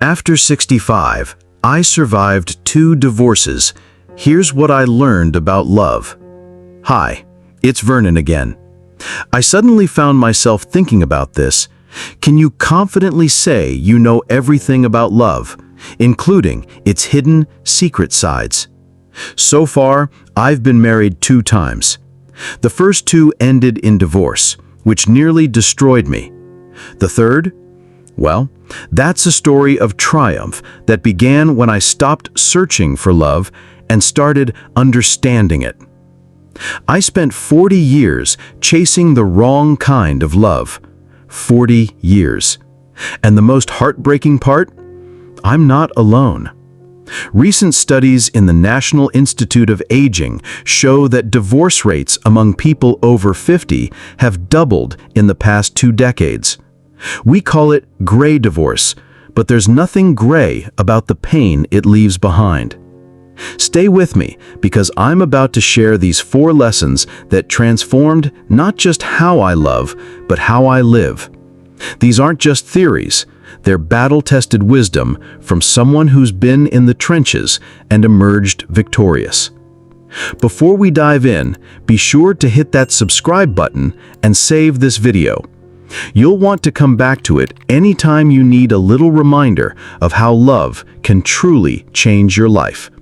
After 65, I survived 2 divorces. Here's what I learned about love. Hi, it's Vernon again. I suddenly found myself thinking about this. Can you confidently say you know everything about love, including its hidden, secret sides? So far, I've been married 2 times. The first 2 ended in divorce, which nearly destroyed me. The third? Well, that's a story of triumph that began when I stopped searching for love and started understanding it. I spent 40 years chasing the wrong kind of love. 40 years. And the most heartbreaking part? I'm not alone. Recent studies in the National Institute of Aging show that divorce rates among people over 50 have doubled in the past 2 decades. We call it gray divorce, but there's nothing gray about the pain it leaves behind. Stay with me, because I'm about to share these 4 lessons that transformed not just how I love, but how I live. These aren't just theories, they're battle-tested wisdom from someone who's been in the trenches and emerged victorious. Before we dive in, be sure to hit that subscribe button and save this video. You'll want to come back to it anytime you need a little reminder of how love can truly change your life.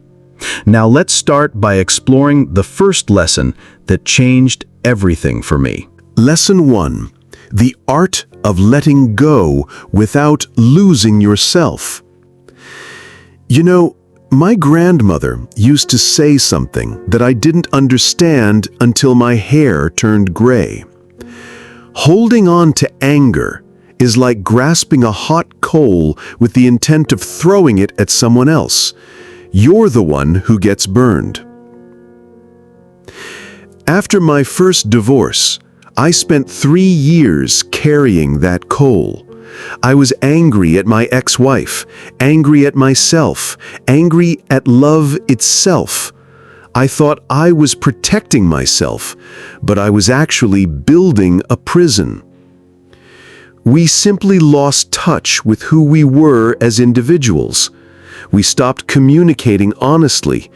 Now let's start by exploring the first lesson that changed everything for me. Lesson 1. The art of letting go without losing yourself. You know, my grandmother used to say something that I didn't understand until my hair turned gray. Holding on to anger is like grasping a hot coal with the intent of throwing it at someone else. You're the one who gets burned. After my first divorce, I spent 3 years carrying that coal. I was angry at my ex-wife, angry at myself, angry at love itself. I thought I was protecting myself, but I was actually building a prison. We simply lost touch with who we were as individuals. We stopped communicating honestly,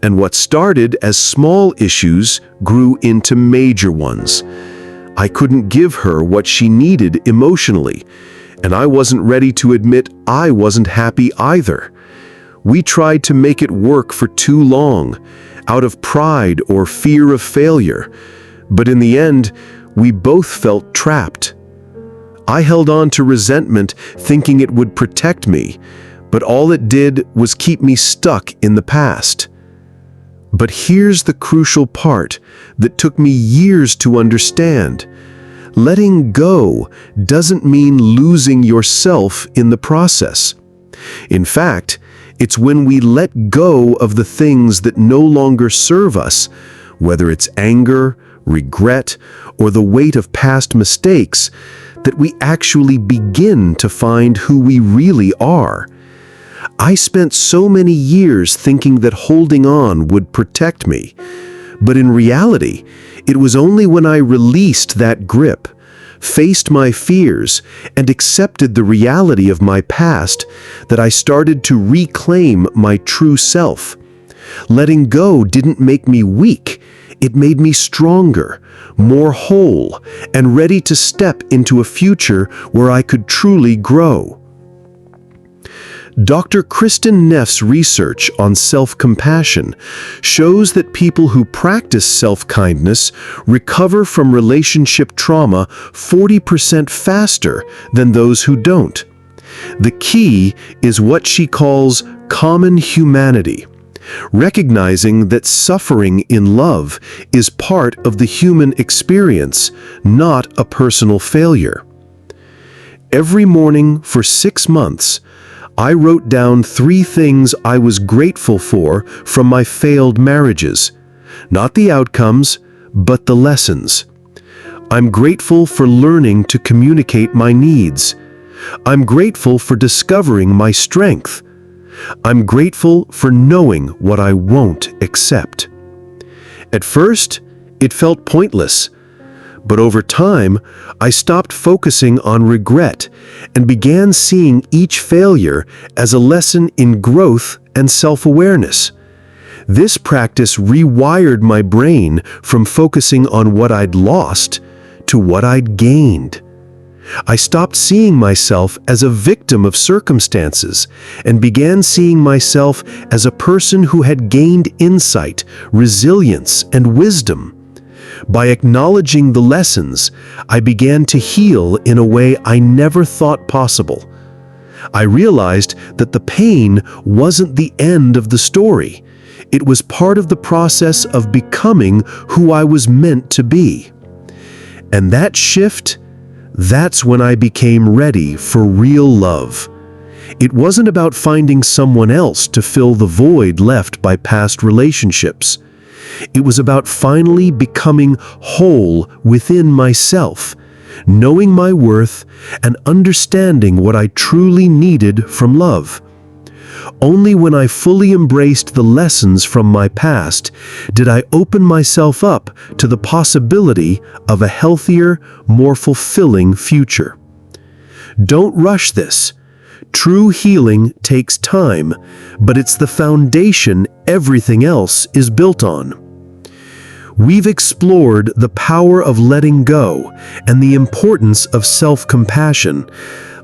and what started as small issues grew into major ones. I couldn't give her what she needed emotionally, and I wasn't ready to admit I wasn't happy either. We tried to make it work for too long, out of pride or fear of failure, but in the end, we both felt trapped. I held on to resentment, thinking it would protect me, but all it did was keep me stuck in the past. But here's the crucial part that took me years to understand. Letting go doesn't mean losing yourself in the process. In fact, it's when we let go of the things that no longer serve us, whether it's anger, regret, or the weight of past mistakes, that we actually begin to find who we really are. I spent so many years thinking that holding on would protect me, but in reality, it was only when I released that grip, faced my fears, and accepted the reality of my past that I started to reclaim my true self. Letting go didn't make me weak. It made me stronger, more whole, and ready to step into a future where I could truly grow. Dr. Kristen Neff's research on self-compassion shows that people who practice self-kindness recover from relationship trauma 40% faster than those who don't. The key is what she calls common humanity, recognizing that suffering in love is part of the human experience, not a personal failure. Every morning for 6 months, I wrote down 3 things I was grateful for from my failed marriages. Not the outcomes, but the lessons. I'm grateful for learning to communicate my needs. I'm grateful for discovering my strength. I'm grateful for knowing what I won't accept. At first, it felt pointless, But over time, I stopped focusing on regret and began seeing each failure as a lesson in growth and self-awareness. This practice rewired my brain from focusing on what I'd lost to what I'd gained. I stopped seeing myself as a victim of circumstances and began seeing myself as a person who had gained insight, resilience, and wisdom. By acknowledging the lessons, I began to heal in a way I never thought possible. I realized that the pain wasn't the end of the story. It was part of the process of becoming who I was meant to be. And that shift, that's when I became ready for real love. It wasn't about finding someone else to fill the void left by past relationships. It was about finally becoming whole within myself, knowing my worth and understanding what I truly needed from love. Only when I fully embraced the lessons from my past did I open myself up to the possibility of a healthier, more fulfilling future. Don't rush this. True healing takes time, but it's the foundation everything else is built on. We've explored the power of letting go and the importance of self-compassion.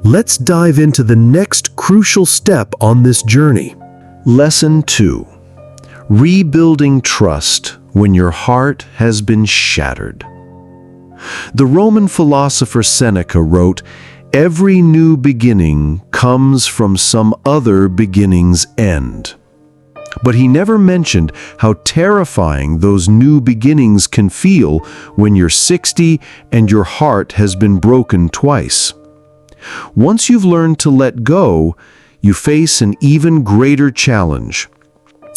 Let's dive into the next crucial step on this journey. Lesson 2. Rebuilding trust when your heart has been shattered. The Roman philosopher Seneca wrote, "Every new beginning comes from some other beginning's end." But he never mentioned how terrifying those new beginnings can feel when you're 60 and your heart has been broken twice. Once you've learned to let go, you face an even greater challenge.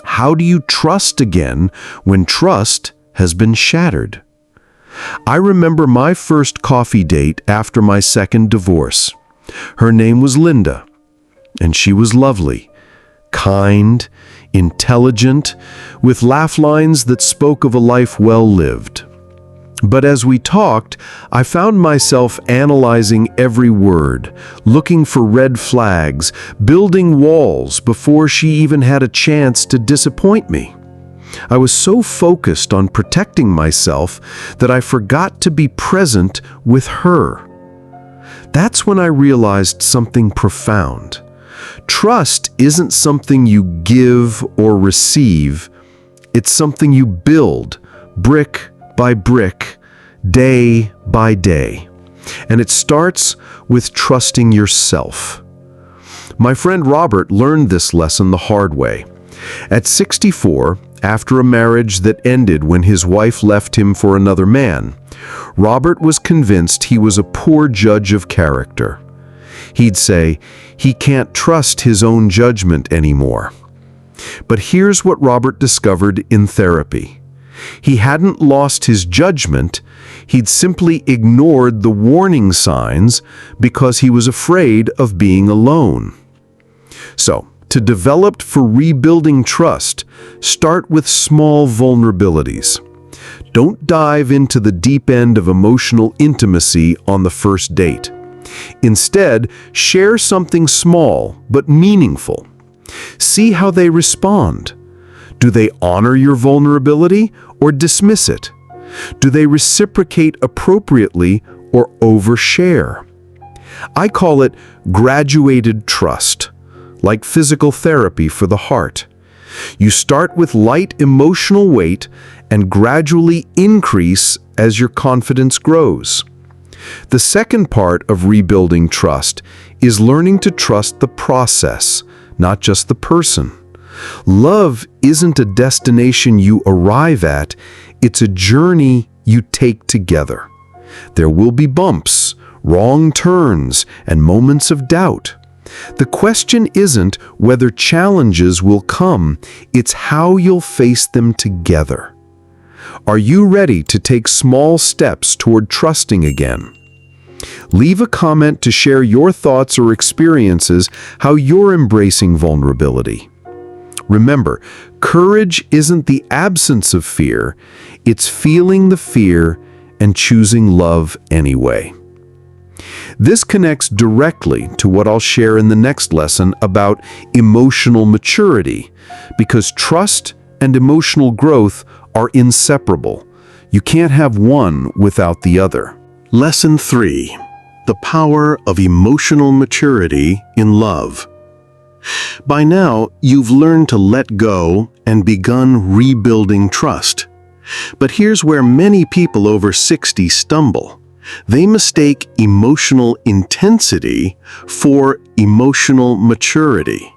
How do you trust again when trust has been shattered? I remember my first coffee date after my second divorce. Her name was Linda, and she was lovely, kind, intelligent, with laugh lines that spoke of a life well lived. But as we talked, I found myself analyzing every word, looking for red flags, building walls before she even had a chance to disappoint me. I was so focused on protecting myself that I forgot to be present with her. That's when I realized something profound. Trust isn't something you give or receive. It's something you build, brick by brick, day by day. And it starts with trusting yourself. My friend Robert learned this lesson the hard way. At 64, after a marriage that ended when his wife left him for another man, Robert was convinced he was a poor judge of character. He'd say he can't trust his own judgment anymore. But here's what Robert discovered in therapy. He hadn't lost his judgment, he'd simply ignored the warning signs because he was afraid of being alone. So, to develop for rebuilding trust, start with small vulnerabilities. Don't dive into the deep end of emotional intimacy on the first date. Instead, share something small but meaningful. See how they respond. Do they honor your vulnerability or dismiss it? Do they reciprocate appropriately or overshare? I call it graduated trust, like physical therapy for the heart. You start with light emotional weight and gradually increase as your confidence grows. The second part of rebuilding trust is learning to trust the process, not just the person. Love isn't a destination you arrive at, it's a journey you take together. There will be bumps, wrong turns, and moments of doubt. The question isn't whether challenges will come, it's how you'll face them together. Are you ready to take small steps toward trusting again? Leave a comment to share your thoughts or experiences, how you're embracing vulnerability. Remember, courage isn't the absence of fear, it's feeling the fear and choosing love anyway. This connects directly to what I'll share in the next lesson about emotional maturity, because trust and emotional growth are inseparable. You can't have one without the other. Lesson 3. The power of emotional maturity in love. By now, you've learned to let go and begun rebuilding trust. But here's where many people over 60 stumble. They mistake emotional intensity for emotional maturity.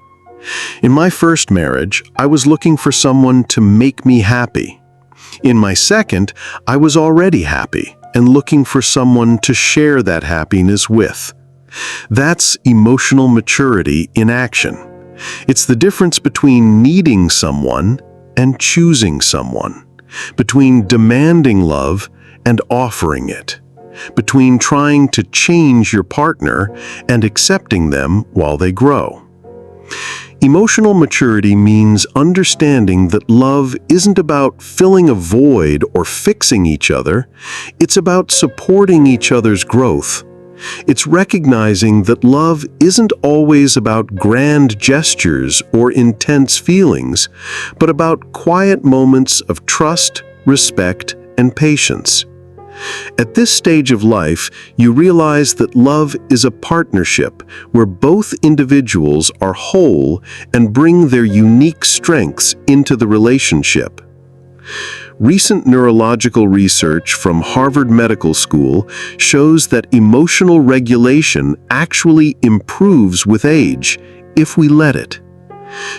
In my first marriage, I was looking for someone to make me happy. In my second, I was already happy and looking for someone to share that happiness with. That's emotional maturity in action. It's the difference between needing someone and choosing someone, between demanding love and offering it, between trying to change your partner and accepting them while they grow. Emotional maturity means understanding that love isn't about filling a void or fixing each other. It's about supporting each other's growth. It's recognizing that love isn't always about grand gestures or intense feelings, but about quiet moments of trust, respect, and patience. At this stage of life, you realize that love is a partnership where both individuals are whole and bring their unique strengths into the relationship. Recent neurological research from Harvard Medical School shows that emotional regulation actually improves with age if we let it.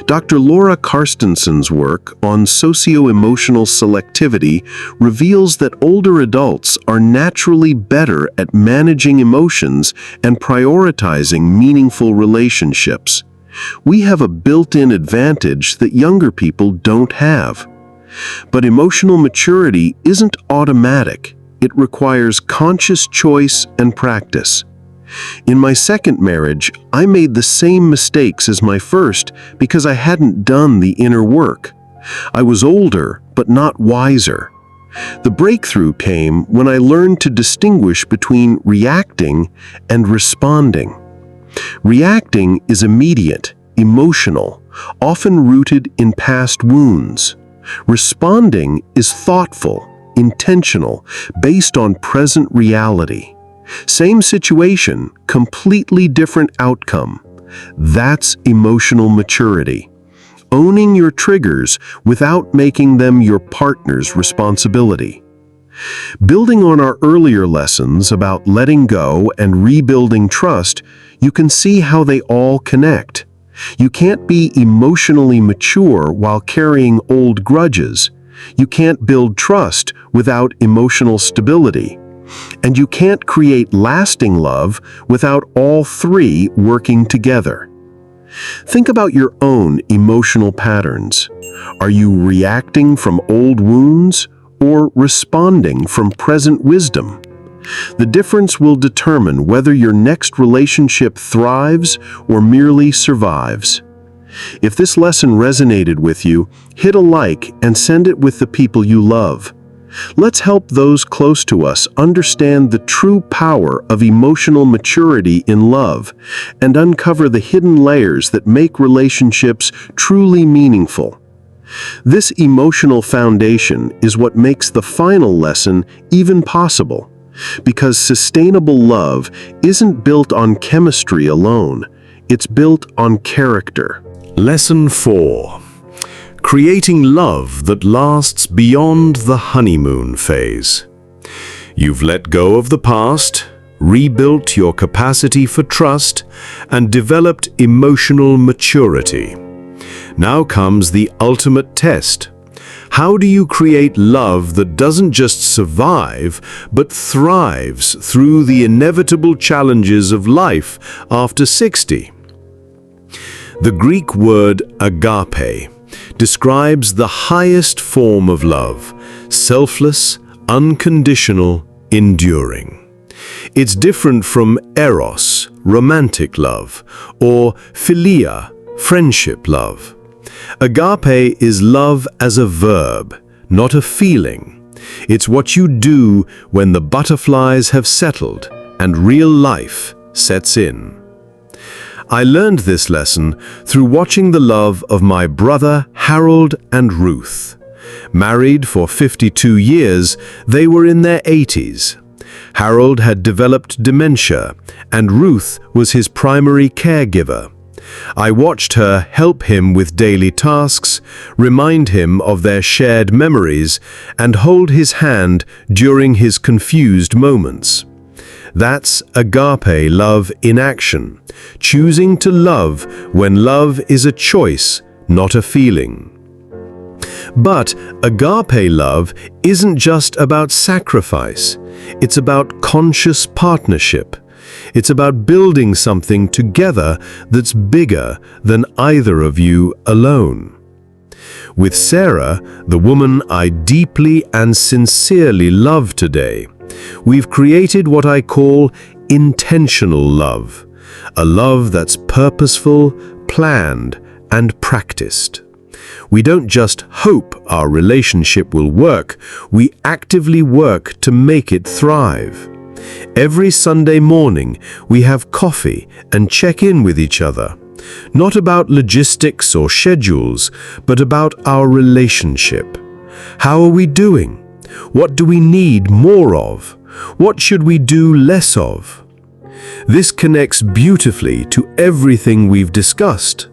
Dr. Laura Carstenson's work on socio-emotional selectivity reveals that older adults are naturally better at managing emotions and prioritizing meaningful relationships. We have a built-in advantage that younger people don't have. But emotional maturity isn't automatic. It requires conscious choice and practice. In my second marriage, I made the same mistakes as my first because I hadn't done the inner work. I was older, but not wiser. The breakthrough came when I learned to distinguish between reacting and responding. Reacting is immediate, emotional, often rooted in past wounds. Responding is thoughtful, intentional, based on present reality. Same situation, completely different outcome. That's emotional maturity. Owning your triggers without making them your partner's responsibility. Building on our earlier lessons about letting go and rebuilding trust, you can see how they all connect. You can't be emotionally mature while carrying old grudges. You can't build trust without emotional stability. And you can't create lasting love without all three working together. Think about your own emotional patterns. Are you reacting from old wounds or responding from present wisdom? The difference will determine whether your next relationship thrives or merely survives. If this lesson resonated with you, hit a like and send it with the people you love. Let's help those close to us understand the true power of emotional maturity in love and uncover the hidden layers that make relationships truly meaningful. This emotional foundation is what makes the final lesson even possible, because sustainable love isn't built on chemistry alone, it's built on character. Lesson 4. Creating love that lasts beyond the honeymoon phase. You've let go of the past, rebuilt your capacity for trust, and developed emotional maturity. Now comes the ultimate test. How do you create love that doesn't just survive, but thrives through the inevitable challenges of life after 60? The Greek word agape describes the highest form of love, selfless, unconditional, enduring. It's different from eros, romantic love, or philia, friendship love. Agape is love as a verb, not a feeling. It's what you do when the butterflies have settled and real life sets in. I learned this lesson through watching the love of my brother Harold and Ruth. Married for 52 years, they were in their 80s. Harold had developed dementia, and Ruth was his primary caregiver. I watched her help him with daily tasks, remind him of their shared memories, and hold his hand during his confused moments. That's agape love in action, choosing to love when love is a choice, not a feeling. But agape love isn't just about sacrifice. It's about conscious partnership. It's about building something together that's bigger than either of you alone. With Sarah, the woman I deeply and sincerely love today, we've created what I call intentional love, a love that's purposeful, planned, and practiced. We don't just hope our relationship will work, we actively work to make it thrive. Every Sunday morning, we have coffee and check in with each other. Not about logistics or schedules, but about our relationship. How are we doing? What do we need more of? What should we do less of? This connects beautifully to everything we've discussed.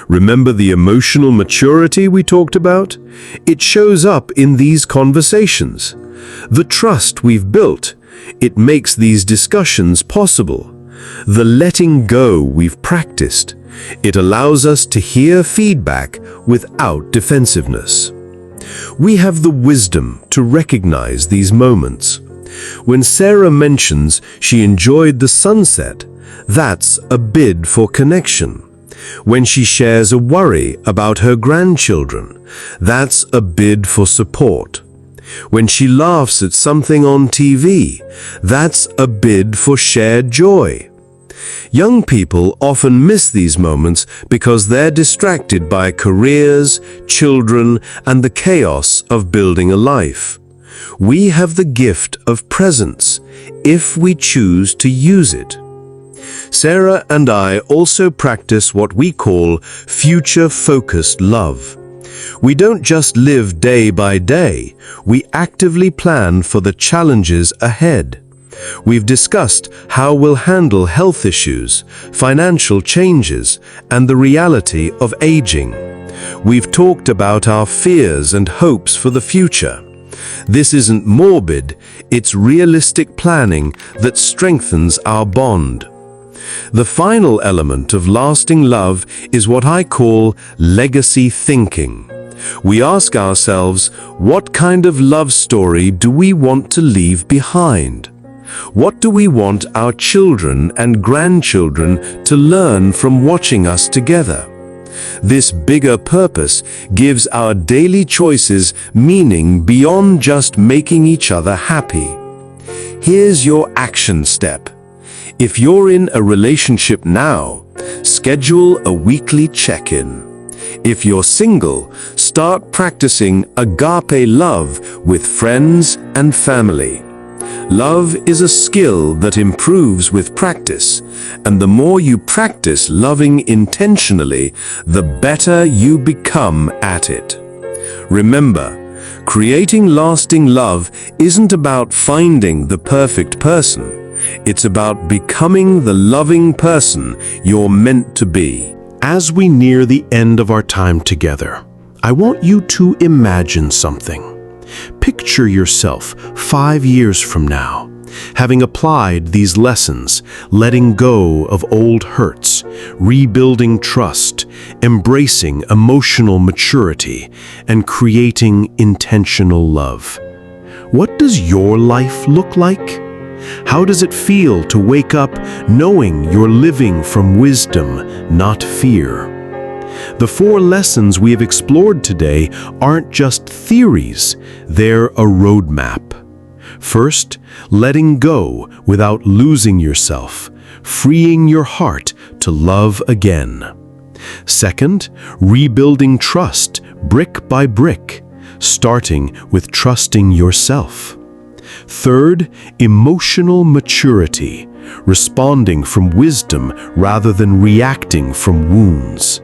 Remember the emotional maturity we talked about? It shows up in these conversations. The trust we've built, it makes these discussions possible. The letting go we've practiced, it allows us to hear feedback without defensiveness. We have the wisdom to recognize these moments. When Sarah mentions she enjoyed the sunset, that's a bid for connection. When she shares a worry about her grandchildren, that's a bid for support. When she laughs at something on TV, that's a bid for shared joy. Young people often miss these moments because they're distracted by careers, children, and the chaos of building a life. We have the gift of presence if we choose to use it. Sarah and I also practice what we call future-focused love. We don't just live day by day, we actively plan for the challenges ahead. We've discussed how we'll handle health issues, financial changes, and the reality of aging. We've talked about our fears and hopes for the future. This isn't morbid, it's realistic planning that strengthens our bond. The final element of lasting love is what I call legacy thinking. We ask ourselves, what kind of love story do we want to leave behind? What do we want our children and grandchildren to learn from watching us together? This bigger purpose gives our daily choices meaning beyond just making each other happy. Here's your action step. If you're in a relationship now, schedule a weekly check-in. If you're single, start practicing agape love with friends and family. Love is a skill that improves with practice, and the more you practice loving intentionally, the better you become at it. Remember, creating lasting love isn't about finding the perfect person. It's about becoming the loving person you're meant to be. As we near the end of our time together, I want you to imagine something. Picture yourself 5 years from now, having applied these lessons, letting go of old hurts, rebuilding trust, embracing emotional maturity, and creating intentional love. What does your life look like? How does it feel to wake up knowing you're living from wisdom, not fear? The 4 lessons we have explored today aren't just theories, they're a roadmap. First, letting go without losing yourself, freeing your heart to love again. Second, rebuilding trust brick by brick, starting with trusting yourself. Third, emotional maturity, responding from wisdom rather than reacting from wounds.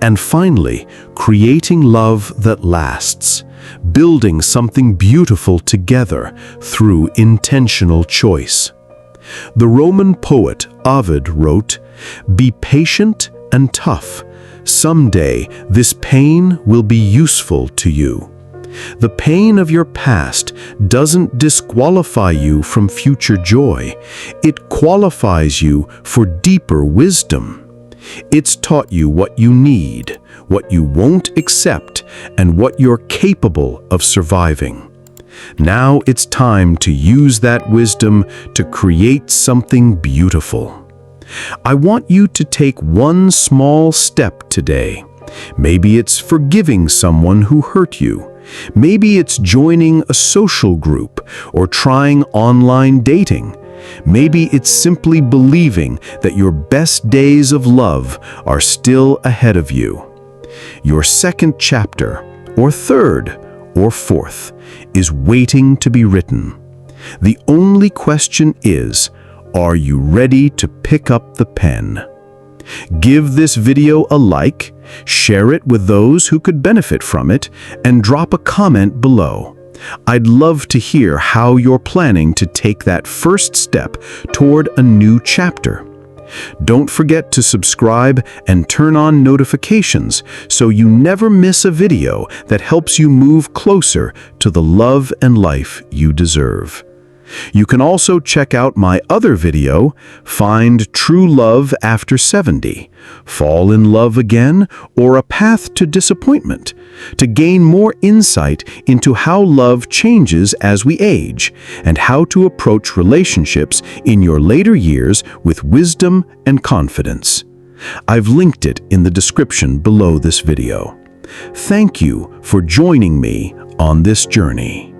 And finally, creating love that lasts, building something beautiful together through intentional choice. The Roman poet Ovid wrote, "Be patient and tough. Someday this pain will be useful to you." The pain of your past doesn't disqualify you from future joy. It qualifies you for deeper wisdom. It's taught you what you need, what you won't accept, and what you're capable of surviving. Now it's time to use that wisdom to create something beautiful. I want you to take one small step today. Maybe it's forgiving someone who hurt you. Maybe it's joining a social group or trying online dating. Maybe it's simply believing that your best days of love are still ahead of you. Your second chapter, or third, or fourth, is waiting to be written. The only question is, are you ready to pick up the pen? Give this video a like, share it with those who could benefit from it, and drop a comment below. I'd love to hear how you're planning to take that first step toward a new chapter. Don't forget to subscribe and turn on notifications so you never miss a video that helps you move closer to the love and life you deserve. You can also check out my other video, Find True Love After 70, Fall in Love Again, or A Path to Disappointment, to gain more insight into how love changes as we age and how to approach relationships in your later years with wisdom and confidence. I've linked it in the description below this video. Thank you for joining me on this journey.